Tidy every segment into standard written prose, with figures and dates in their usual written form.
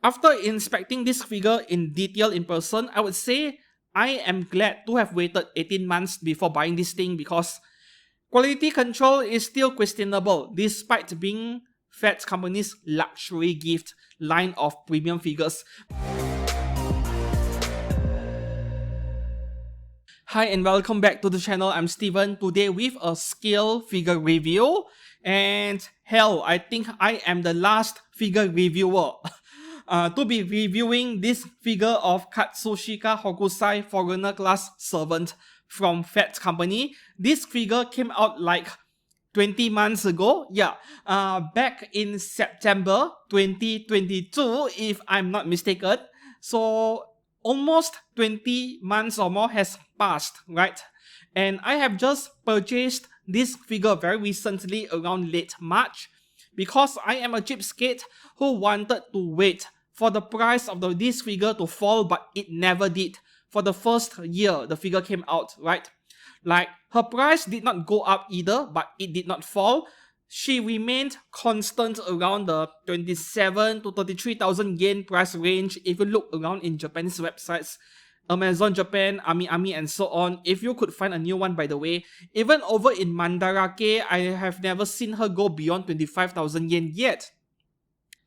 After inspecting this figure in detail in person, I would say I am glad to have waited 18 months before buying this thing because quality control is still questionable despite being Phat company's luxury gift line of premium figures. Hi and welcome back to the channel. I'm Steven, today with a scale figure review. And hell, I think I am the last figure reviewer to be reviewing this figure of Katsushika Hokusai Foreigner Class Servant from Phat company. This figure came out like 20 months ago. Back in September 2022, if I'm not mistaken. So almost 20 months or more has passed, right? And I have just purchased this figure very recently around late March because I am a cheapskate who wanted to wait for the price of this figure to fall, but it never did. For the first year the figure came out, right? Like, her price did not go up either, but it did not fall. She remained constant around the 27 to 33,000 yen price range. If you look around in Japanese websites, Amazon Japan, Ami, and so on, if you could find a new one, by the way, even over in Mandarake, I have never seen her go beyond 25,000 yen yet.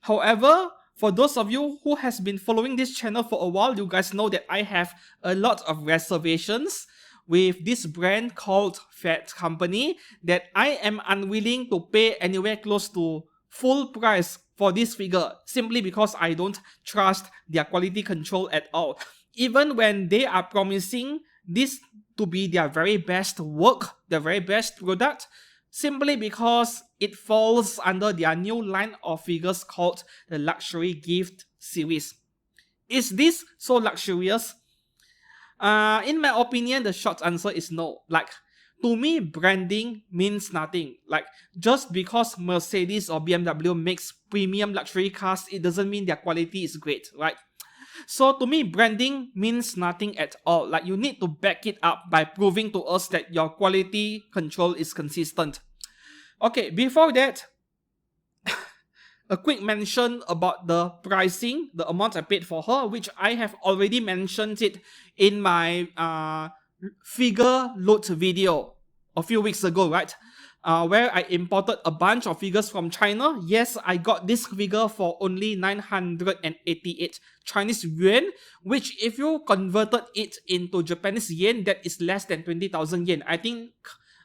However, for those of you who has been following this channel for a while, you guys know that I have a lot of reservations with this brand called Phat company, that I am unwilling to pay anywhere close to full price for this figure simply because I don't trust their quality control at all. Even when they are promising this to be their very best work, their very best product, simply because it falls under their new line of figures called the Luxury Gift Series. Is this so luxurious? In my opinion, the short answer is no. Like, to me, branding means nothing. Like, just because Mercedes or BMW makes premium luxury cars, it doesn't mean their quality is great, right? So to me, branding means nothing at all. Like, you need to back it up by proving to us that your quality control is consistent. Okay, before that, a quick mention about the pricing, the amount I paid for her, which I have already mentioned it in my figure load video a few weeks ago, right? Where I imported a bunch of figures from China. Yes, I got this figure for only 988 Chinese yuan, which if you converted it into Japanese yen, that is less than 20,000 yen. I think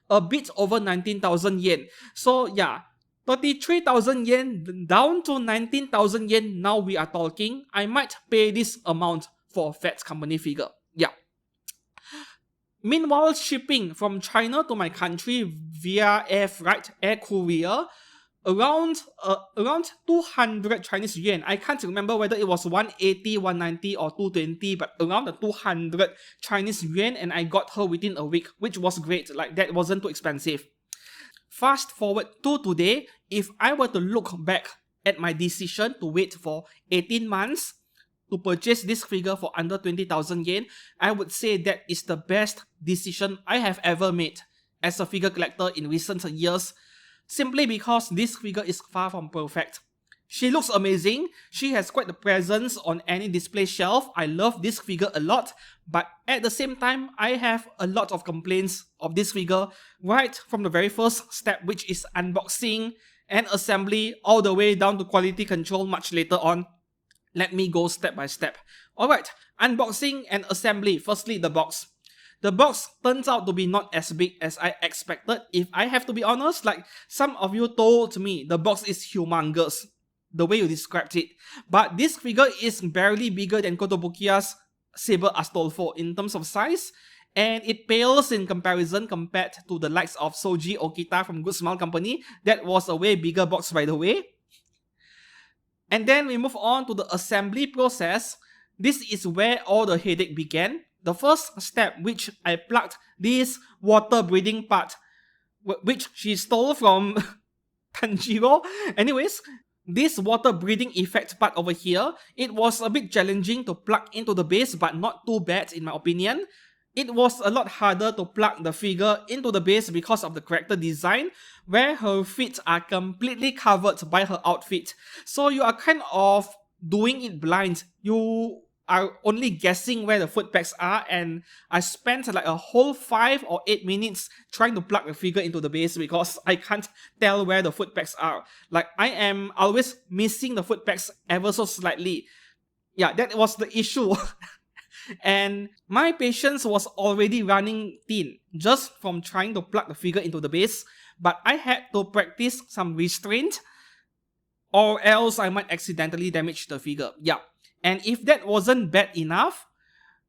a bit over 19,000 yen. So yeah, 33,000 yen down to 19,000 yen. Now we are talking. I might pay this amount for a Phat company figure. Yeah. Meanwhile, shipping from China to my country via air freight, air courier, around 200 Chinese yuan. I can't remember whether it was 180, 190 or 220, but around the 200 Chinese yuan, and I got her within a week, which was great. Like, that wasn't too expensive. Fast forward to today, if I were to look back at my decision to wait for 18 months to purchase this figure for under 20,000 yen, I would say that is the best decision I have ever made as a figure collector in recent years, simply because this figure is far from perfect. She looks amazing, she has quite the presence on any display shelf. I love this figure a lot, but at the same time, I have a lot of complaints of this figure right from the very first step, which is unboxing and assembly, all the way down to quality control much later on. Let me go step by step. Alright, unboxing and assembly. Firstly, the box. The box turns out to be not as big as I expected. If I have to be honest, like, some of you told me the box is humongous, the way you described it. But this figure is barely bigger than Kotobukiya's Saber Astolfo in terms of size, and it pales in comparison compared to the likes of Soji Okita from Good Smile Company. That was a way bigger box, by the way. And then we move on to the assembly process. This is where all the headache began. The first step, which I plugged this water breathing part, which she stole from Tanjiro. Anyways, this water breathing effect part over here, it was a bit challenging to plug into the base, but not too bad in my opinion. It was a lot harder to plug the figure into the base because of the character design, where her feet are completely covered by her outfit. So you are kind of doing it blind. You are only guessing where the foot pegs are, and I spent like a whole 5 or 8 minutes trying to plug the figure into the base because I can't tell where the foot pegs are. Like, I am always missing the foot pegs ever so slightly. Yeah, that was the issue. And my patience was already running thin just from trying to plug the figure into the base, but I had to practice some restraint or else I might accidentally damage the figure. Yeah. And if that wasn't bad enough,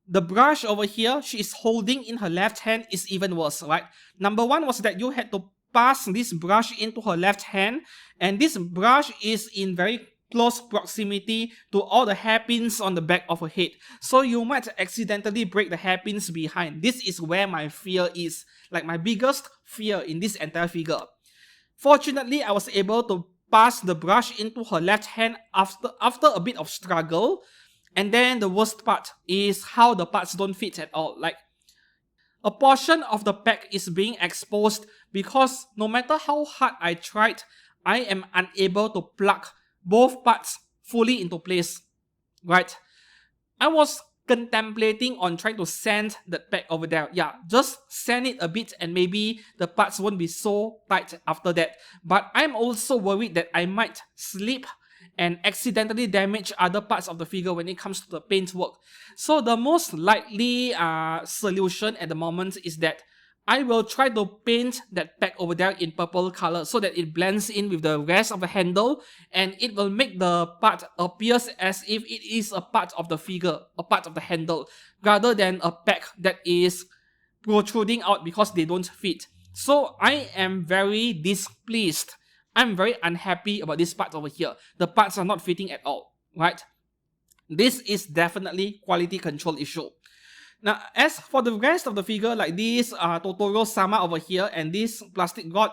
the brush over here she is holding in her left hand is even worse, right? Number one was that you had to pass this brush into her left hand, and this brush is in very close proximity to all the hairpins on the back of her head. So you might accidentally break the hairpins behind. This is where my fear is, like my biggest fear in this entire figure. Fortunately, I was able to pass the brush into her left hand after a bit of struggle. And then the worst part is how the parts don't fit at all. Like, a portion of the pack is being exposed because no matter how hard I tried, I am unable to plug both parts fully into place, right? I was contemplating on trying to sand that pack over there. Yeah, just sand it a bit and maybe the parts won't be so tight after that. But I'm also worried that I might slip and accidentally damage other parts of the figure when it comes to the paint work. So the most likely solution at the moment is that I will try to paint that pack over there in purple color so that it blends in with the rest of the handle, and it will make the part appears as if it is a part of the figure, a part of the handle, rather than a pack that is protruding out because they don't fit. So I am very displeased. I'm very unhappy about this part over here. The parts are not fitting at all, right? This is definitely quality control issue. Now, as for the rest of the figure, like this Totoro-sama over here and this plastic god,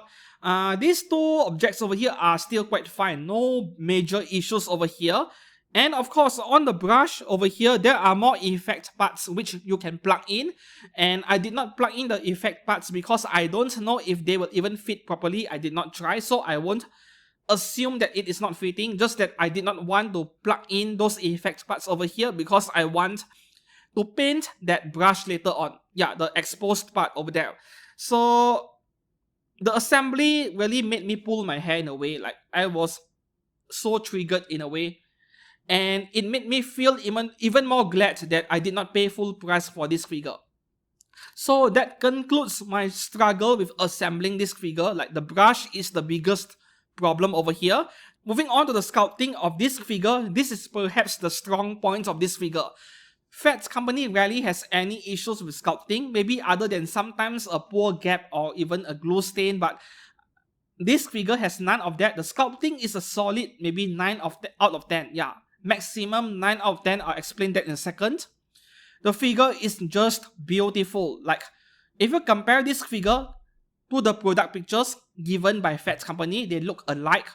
these two objects over here are still quite fine. No major issues over here. And of course, on the brush over here, there are more effect parts which you can plug in. And I did not plug in the effect parts because I don't know if they will even fit properly. I did not try, so I won't assume that it is not fitting. Just that I did not want to plug in those effect parts over here because I want to paint that brush later on. Yeah, the exposed part over there. So the assembly really made me pull my hair in a way. Like, I was so triggered in a way. And it made me feel even more glad that I did not pay full price for this figure. So that concludes my struggle with assembling this figure. Like, the brush is the biggest problem over here. Moving on to the sculpting of this figure, this is perhaps the strong point of this figure. Phat's company rarely has any issues with sculpting, maybe other than sometimes a poor gap or even a glue stain, but this figure has none of that. The sculpting is a solid maybe 9 out of 10. Yeah, maximum 9 out of 10. I'll explain that in a second. The figure is just beautiful. Like, if you compare this figure to the product pictures given by Phat's company, they look alike.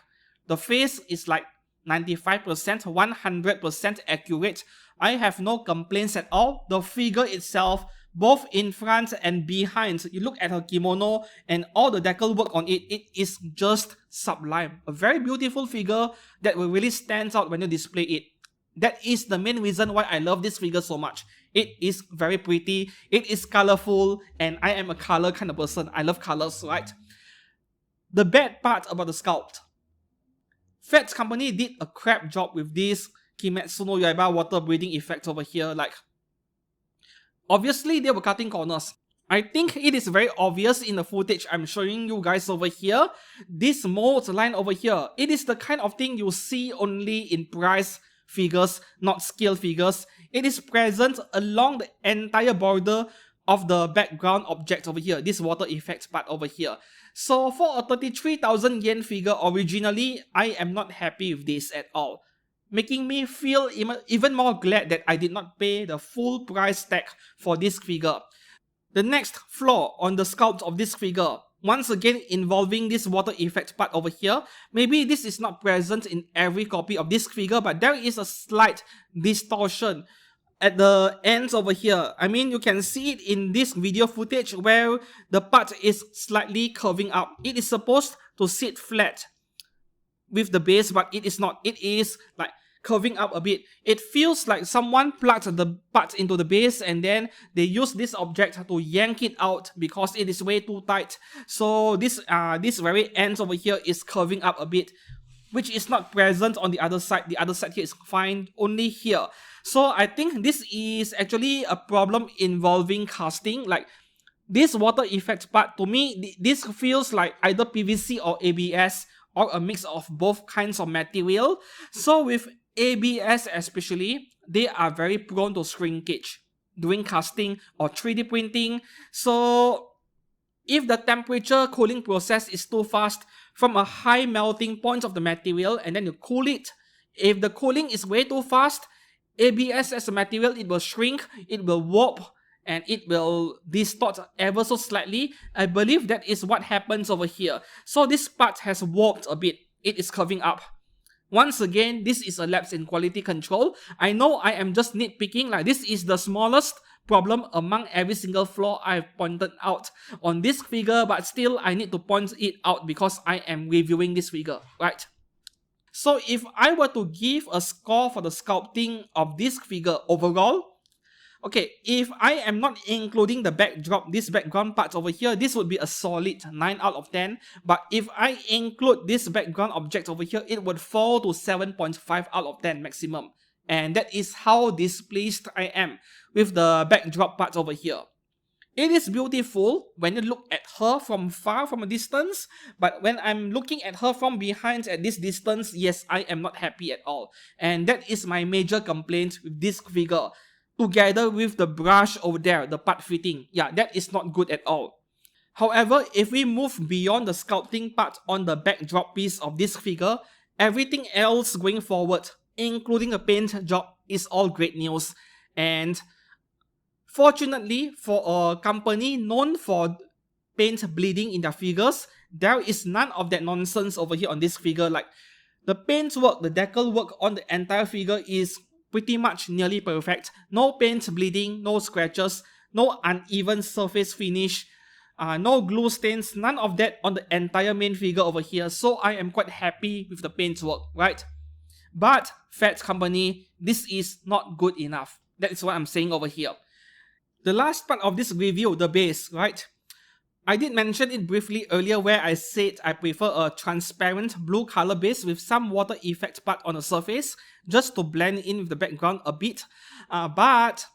The face is like 95%, 100% accurate. I have no complaints at all. The figure itself, both in front and behind, you look at her kimono and all the decal work on it, it is just sublime. A very beautiful figure that will really stand out when you display it. That is the main reason why I love this figure so much. It is very pretty, it is colorful, and I am a color kind of person. I love colors, right? The bad part about the sculpt. Phat's company did a crap job with this Kimetsu no Yaiba water breathing effect over here. Like, obviously they were cutting corners. I think it is very obvious in the footage I'm showing you guys over here. This mold line over here, it is the kind of thing you see only in price figures, not scale figures. It is present along the entire border of the background object over here, this water effect part over here. So for a 33,000 yen figure originally, I am not happy with this at all, making me feel even more glad that I did not pay the full price tag for this figure. The next flaw on the sculpt of this figure, once again involving this water effect part over here. Maybe this is not present in every copy of this figure, but there is a slight distortion at the ends over here. I mean, you can see it in this video footage where the part is slightly curving up. It is supposed to sit flat with the base, but it is not. It is like curving up a bit. It feels like someone plugged the part into the base and then they use this object to yank it out because it is way too tight. So this very end over here is curving up a bit, which is not present on the other side. The other side here is fine, only here. So I think this is actually a problem involving casting. Like this water effect part, to me, this feels like either PVC or ABS or a mix of both kinds of material. So with ABS especially, they are very prone to shrinkage doing casting or 3D printing. So if the temperature cooling process is too fast from a high melting point of the material and then you cool it, if the cooling is way too fast, ABS as a material, it will shrink, it will warp, and it will distort ever so slightly. I believe that is what happens over here. So this part has warped a bit. It is curving up. Once again, this is a lapse in quality control. I know I am just nitpicking, like this is the smallest problem among every single flaw I've pointed out on this figure, but still I need to point it out because I am reviewing this figure, right? So if I were to give a score for the sculpting of this figure overall, okay, if I am not including the backdrop, this background parts over here, this would be a solid 9 out of 10. But if I include this background object over here, it would fall to 7.5 out of 10 maximum. And that is how displeased I am with the backdrop parts over here. It is beautiful when you look at her from far, from a distance, but when I'm looking at her from behind at this distance, yes, I am not happy at all. And that is my major complaint with this figure. Together with the brush over there, the part fitting. Yeah, that is not good at all. However, if we move beyond the sculpting part on the backdrop piece of this figure, everything else going forward, including the paint job, is all great news. And fortunately, for a company known for paint bleeding in their figures, there is none of that nonsense over here on this figure. Like the paint work, the decal work on the entire figure is pretty much nearly perfect. No paint bleeding, no scratches, no uneven surface finish, no glue stains, none of that on the entire main figure over here. So I am quite happy with the paint work, right? But Phat company, this is not good enough. That is what I'm saying over here. The last part of this review, the base, right? I did mention it briefly earlier where I said I prefer a transparent blue color base with some water effect part on the surface just to blend in with the background a bit. But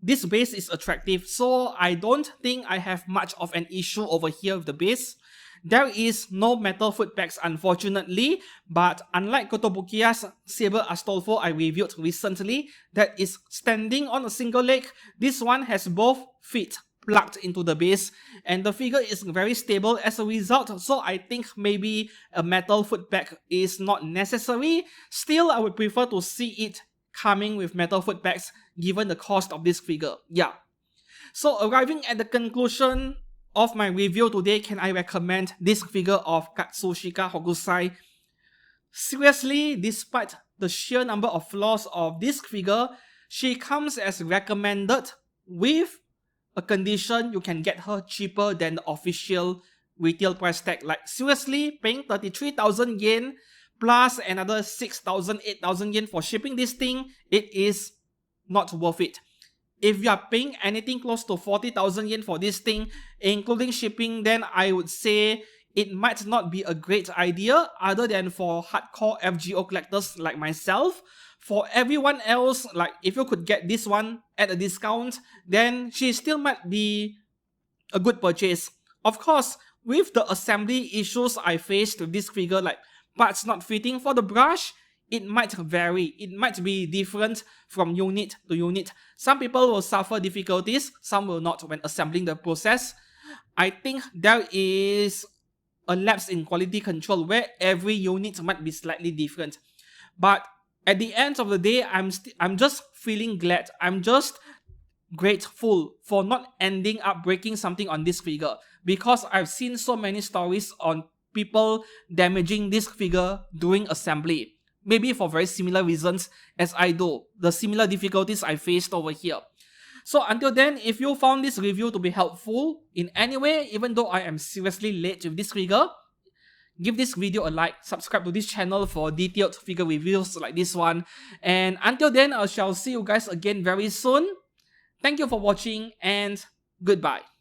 this base is attractive, so I don't think I have much of an issue over here with the base. There is no metal foot pegs unfortunately, but unlike Kotobukiya's Saber Astolfo I reviewed recently that is standing on a single leg, this one has both feet plugged into the base and the figure is very stable as a result, so I think maybe a metal foot peg is not necessary. Still, I would prefer to see it coming with metal foot pegs given the cost of this figure. Yeah. So arriving at the conclusion of my review today, can I recommend this figure of Katsushika Hokusai? Seriously, despite the sheer number of flaws of this figure, she comes as recommended with a condition you can get her cheaper than the official retail price tag. Like seriously, paying 33,000 yen plus another 6,000, 8,000 yen for shipping this thing, it is not worth it. If you are paying anything close to 40,000 yen for this thing, including shipping, then I would say it might not be a great idea other than for hardcore FGO collectors like myself. For everyone else, like if you could get this one at a discount, then she still might be a good purchase. Of course, with the assembly issues I faced with this figure, like parts not fitting for the brush, it might vary. It might be different from unit to unit. Some people will suffer difficulties, some will not when assembling the process. I think there is a lapse in quality control where every unit might be slightly different. But at the end of the day, I'm just feeling glad. I'm just grateful for not ending up breaking something on this figure, because I've seen so many stories on people damaging this figure during assembly. Maybe for very similar reasons as I do. The similar difficulties I faced over here. So until then, if you found this review to be helpful in any way, even though I am seriously late with this figure, give this video a like, subscribe to this channel for detailed figure reviews like this one. And until then, I shall see you guys again very soon. Thank you for watching and goodbye.